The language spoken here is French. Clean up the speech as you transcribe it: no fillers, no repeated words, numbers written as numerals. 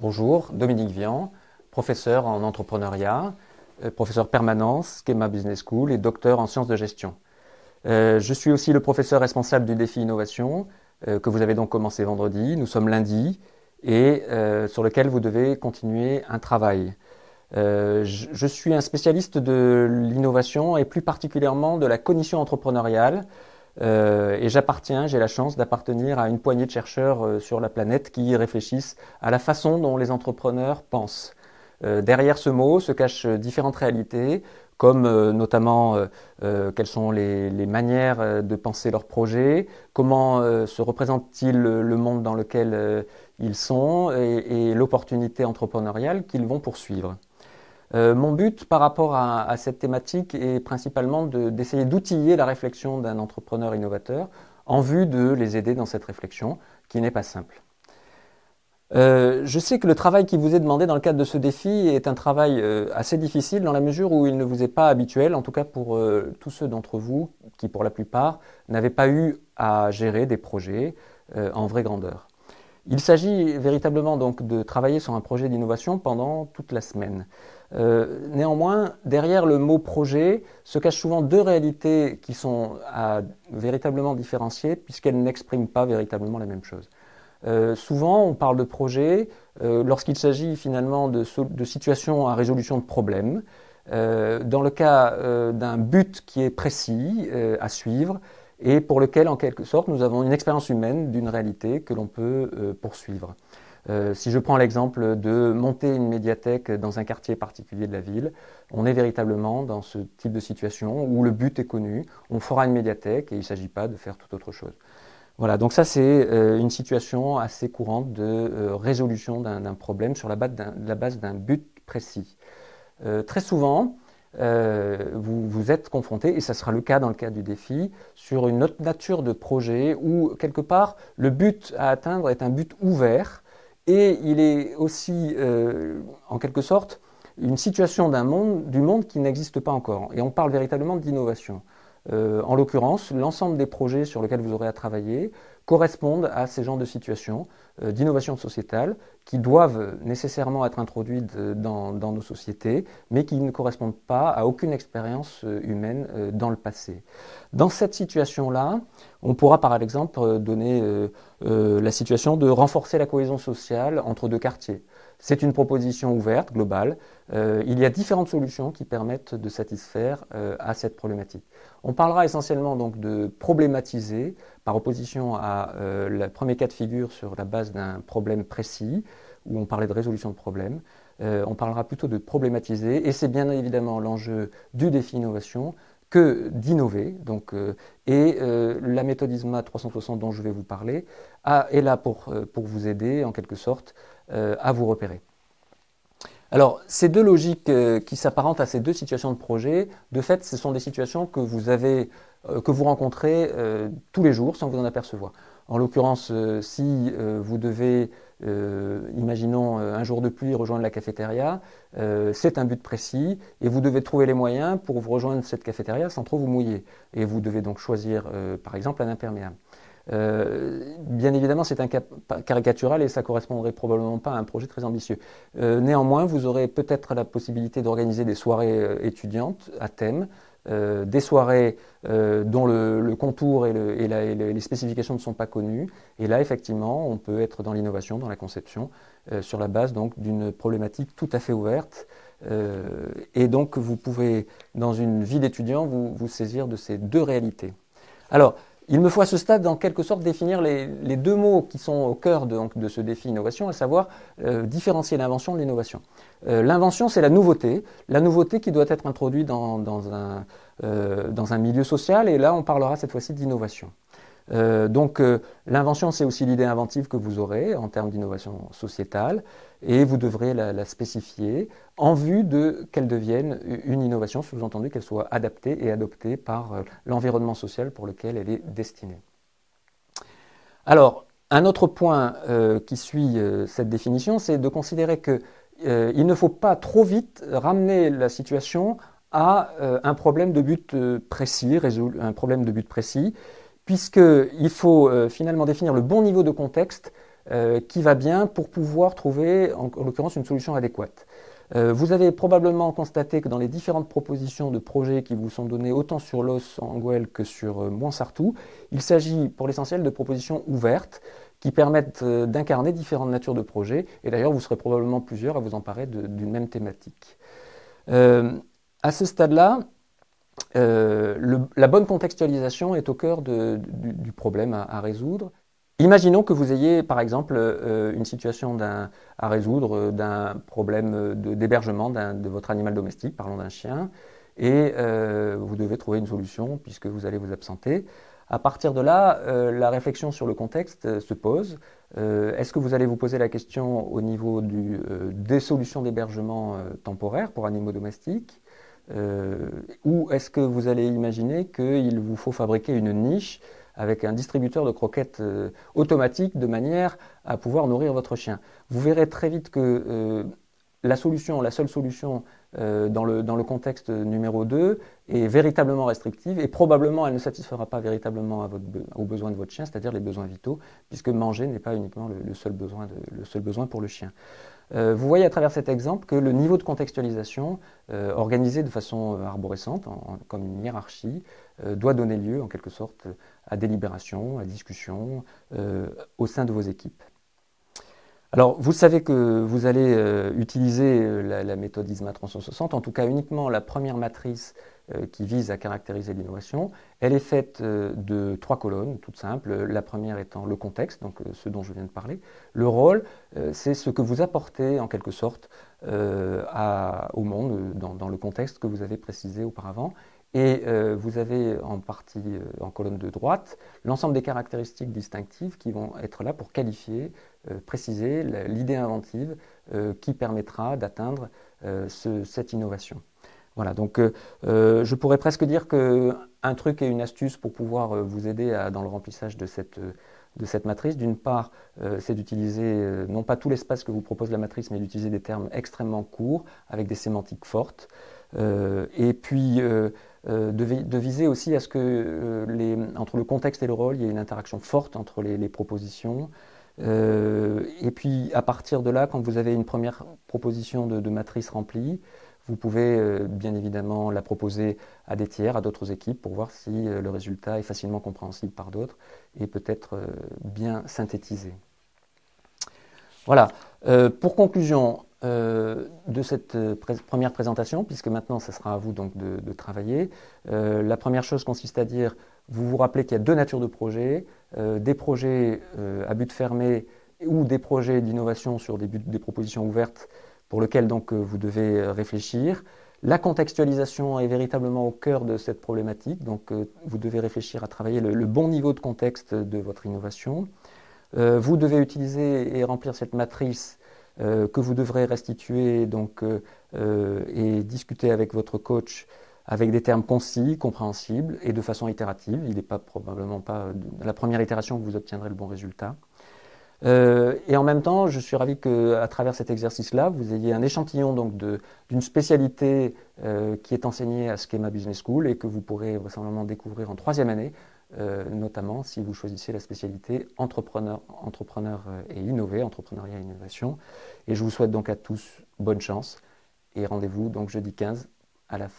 Bonjour, Dominique Vian, professeur en entrepreneuriat, professeur permanent, Schema Business School et docteur en sciences de gestion. Je suis aussi le professeur responsable du défi innovation que vous avez donc commencé vendredi. Nous sommes lundi et sur lequel vous devez continuer un travail. Je suis un spécialiste de l'innovation et plus particulièrement de la cognition entrepreneuriale. Et j'ai la chance d'appartenir à une poignée de chercheurs sur la planète qui réfléchissent à la façon dont les entrepreneurs pensent. Derrière ce mot se cachent différentes réalités, comme notamment quelles sont les manières de penser leurs projets, comment se représente-t-il le monde dans lequel ils sont et l'opportunité entrepreneuriale qu'ils vont poursuivre. Mon but par rapport à cette thématique est principalement d'essayer d'outiller la réflexion d'un entrepreneur innovateur en vue de les aider dans cette réflexion qui n'est pas simple. Je sais que le travail qui vous est demandé dans le cadre de ce défi est un travail assez difficile dans la mesure où il ne vous est pas habituel, en tout cas pour tous ceux d'entre vous qui, pour la plupart, n'avaient pas eu à gérer des projets en vraie grandeur. Il s'agit véritablement donc de travailler sur un projet d'innovation pendant toute la semaine. Néanmoins, derrière le mot projet se cachent souvent deux réalités qui sont à véritablement différencier puisqu'elles n'expriment pas véritablement la même chose. Souvent, on parle de projet lorsqu'il s'agit finalement de situations à résolution de problèmes, dans le cas d'un but qui est précis à suivre et pour lequel, en quelque sorte, nous avons une expérience humaine d'une réalité que l'on peut poursuivre. Si je prends l'exemple de monter une médiathèque dans un quartier particulier de la ville, on est véritablement dans ce type de situation où le but est connu, on fera une médiathèque et il ne s'agit pas de faire toute autre chose. Voilà, donc ça c'est une situation assez courante de résolution d'un problème sur la base d'un but précis. Très souvent, vous êtes confronté, et ça sera le cas dans le cadre du défi, sur une autre nature de projet où quelque part le but à atteindre est un but ouvert et il est aussi en quelque sorte une situation du monde qui n'existe pas encore. Et on parle véritablement d'innovation. En l'occurrence, l'ensemble des projets sur lesquels vous aurez à travailler correspondent à ces genres de situations d'innovation sociétale qui doivent nécessairement être introduites dans nos sociétés, mais qui ne correspondent pas à aucune expérience humaine dans le passé. Dans cette situation-là, on pourra par exemple donner la situation de renforcer la cohésion sociale entre deux quartiers. C'est une proposition ouverte, globale. Il y a différentes solutions qui permettent de satisfaire à cette problématique. On parlera essentiellement donc de problématiser, par opposition à le premier cas de figure sur la base d'un problème précis, où on parlait de résolution de problème. On parlera plutôt de problématiser, et c'est bien évidemment l'enjeu du défi innovation que d'innover. La méthode ISMA 360 dont je vais vous parler est là pour vous aider en quelque sorte à vous repérer. Alors, ces deux logiques qui s'apparentent à ces deux situations de projet, de fait, ce sont des situations que vous rencontrez tous les jours sans vous en apercevoir. En l'occurrence, si vous devez, imaginons un jour de pluie, rejoindre la cafétéria, c'est un but précis et vous devez trouver les moyens pour vous rejoindre cette cafétéria sans trop vous mouiller. Et vous devez donc choisir, par exemple, un imperméable. Bien évidemment, c'est un cas caricatural et ça ne correspondrait probablement pas à un projet très ambitieux. Néanmoins, vous aurez peut-être la possibilité d'organiser des soirées étudiantes à thème, des soirées dont le contour et les spécifications ne sont pas connues. Et là, effectivement, on peut être dans l'innovation, dans la conception, sur la base donc d'une problématique tout à fait ouverte. Et donc, vous pouvez, dans une vie d'étudiant, vous saisir de ces deux réalités. Alors, il me faut à ce stade, en quelque sorte, définir les deux mots qui sont au cœur de ce défi innovation, à savoir différencier l'invention de l'innovation. L'invention, c'est la nouveauté qui doit être introduite dans un milieu social, et là, on parlera cette fois-ci d'innovation. L'invention, c'est aussi l'idée inventive que vous aurez en termes d'innovation sociétale, et vous devrez la spécifier en vue qu'elle devienne une innovation, sous-entendu qu'elle soit adaptée et adoptée par l'environnement social pour lequel elle est destinée. Alors, un autre point qui suit cette définition, c'est de considérer qu'il ne faut pas trop vite ramener la situation à un problème de but précis, puisqu'il faut finalement définir le bon niveau de contexte qui va bien pour pouvoir trouver, en l'occurrence, une solution adéquate. Vous avez probablement constaté que dans les différentes propositions de projets qui vous sont données autant sur Los Anguel que sur Montsartou, il s'agit pour l'essentiel de propositions ouvertes qui permettent d'incarner différentes natures de projets. Et d'ailleurs, vous serez probablement plusieurs à vous emparer d'une même thématique. À ce stade-là, la bonne contextualisation est au cœur du problème à résoudre. Imaginons que vous ayez, par exemple, une situation à résoudre d'un problème d'hébergement de votre animal domestique, parlons d'un chien, et vous devez trouver une solution puisque vous allez vous absenter. À partir de là, la réflexion sur le contexte se pose. Est-ce que vous allez vous poser la question au niveau des solutions d'hébergement temporaire pour animaux domestiques, ou est-ce que vous allez imaginer qu'il vous faut fabriquer une niche avec un distributeur de croquettes automatique de manière à pouvoir nourrir votre chien? Vous verrez très vite que la seule solution dans le contexte numéro 2 est véritablement restrictive et probablement elle ne satisfera pas véritablement aux besoins de votre chien, c'est-à-dire les besoins vitaux, puisque manger n'est pas uniquement le seul besoin pour le chien. Vous voyez à travers cet exemple que le niveau de contextualisation, organisé de façon arborescente, comme une hiérarchie, doit donner lieu en quelque sorte à délibération, à discussion au sein de vos équipes. Alors, vous savez que vous allez utiliser la méthode ISMA 360, en tout cas uniquement la première matrice qui vise à caractériser l'innovation. Elle est faite de 3 colonnes, toutes simples. La première étant le contexte, donc ce dont je viens de parler. Le rôle, c'est ce que vous apportez en quelque sorte au monde dans le contexte que vous avez précisé auparavant. Et vous avez en partie, en colonne de droite, l'ensemble des caractéristiques distinctives qui vont être là pour qualifier, préciser l'idée inventive qui permettra d'atteindre cette innovation. Voilà, donc je pourrais presque dire qu'un truc et une astuce pour pouvoir vous aider dans le remplissage de cette matrice, d'une part, c'est d'utiliser non pas tout l'espace que vous propose la matrice, mais d'utiliser des termes extrêmement courts, avec des sémantiques fortes, et puis de viser aussi à ce que entre le contexte et le rôle, il y ait une interaction forte entre les propositions. Et puis à partir de là, quand vous avez une première proposition de matrice remplie, vous pouvez bien évidemment la proposer à des tiers, à d'autres équipes, pour voir si le résultat est facilement compréhensible par d'autres et peut-être bien synthétisé. Voilà. Pour conclusion de cette première présentation, puisque maintenant ce sera à vous donc de travailler, la première chose consiste à dire, vous vous rappelez qu'il y a 2 natures de projets, des projets à but fermé ou des projets d'innovation sur des propositions ouvertes pour lesquelles donc vous devez réfléchir. La contextualisation est véritablement au cœur de cette problématique, donc vous devez réfléchir à travailler le bon niveau de contexte de votre innovation. Vous devez utiliser et remplir cette matrice que vous devrez restituer donc, et discuter avec votre coach avec des termes concis, compréhensibles et de façon itérative. Il n'est probablement pas à la première itération que vous obtiendrez le bon résultat. Et en même temps, je suis ravi qu'à travers cet exercice-là, vous ayez un échantillon donc d'une spécialité qui est enseignée à Schema Business School et que vous pourrez vraisemblablement découvrir en 3e année, notamment si vous choisissez la spécialité entrepreneur et innover, entrepreneuriat et innovation. Et je vous souhaite donc à tous bonne chance et rendez-vous donc jeudi 15 à la fin.